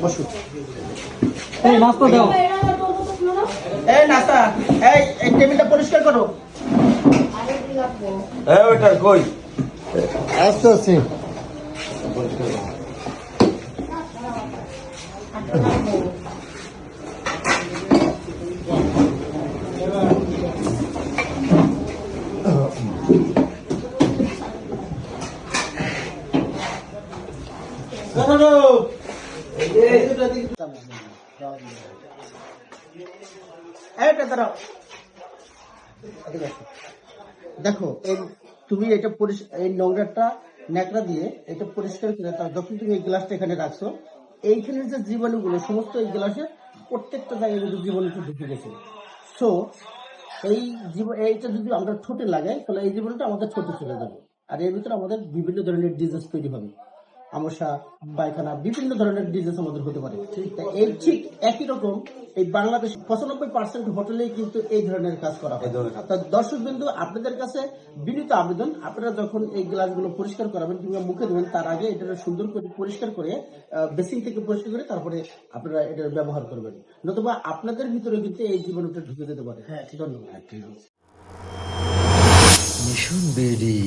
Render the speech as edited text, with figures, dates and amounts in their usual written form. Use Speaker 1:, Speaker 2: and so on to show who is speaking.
Speaker 1: বসুন।
Speaker 2: এই নাস্তা দাও।
Speaker 1: এই নাস্তা, এই টেবিলটা পরিষ্কার করো।
Speaker 3: ওইটা কই?
Speaker 4: আস্তে আস্তে
Speaker 1: এইটা দাঁড়াও। দেখো তুমি এটা এই নোংরাটা ন্যাকড়া দিয়ে এটা পরিষ্কার করে যখন তুমি এই গ্লাসটা এখানে রাখছো, এইখানে যে জীবাণুগুলো সমস্ত এই গ্লাসে প্রত্যেকটা জায়গায় কিন্তু জীবাণুটা ঢুকে গেছে। সো এইটা যদি আমরা ঠোঁটে লাগাই তাহলে এই জীবাণুটা আমাদের ঠোঁটে চলে যাবে, আর এর ভিতরে আমাদের বিভিন্ন ধরনের ডিজিজ তৈরি হবে, আমশা, পায়খানা, বিভিন্ন ধরনের ডিজিজ আমাদের হতে পারে। এই ঠিক একই রকম এই বাংলাদেশ 95% হোটেলেই কিন্তু এই ধরনের কাজ করা হয়। দর্শক বিন্দু, আপনাদের কাছে বিনীত আবেদন, আপনারা যখন এই গ্লাসগুলো পরিষ্কার করাবেন কিংবা মুখে দেবেন, তার আগে এটা সুন্দর করে পরিষ্কার করে বেসিন থেকে পরিষ্কার করে তারপরে আপনারা এটা ব্যবহার করবেন, নতুবা আপনাদের ভিতরে কিন্তু এই জীবাণুটা ঢুকে যেতে পারে। হ্যাঁ, ধন্যবাদ।
Speaker 4: মিশন বেডি।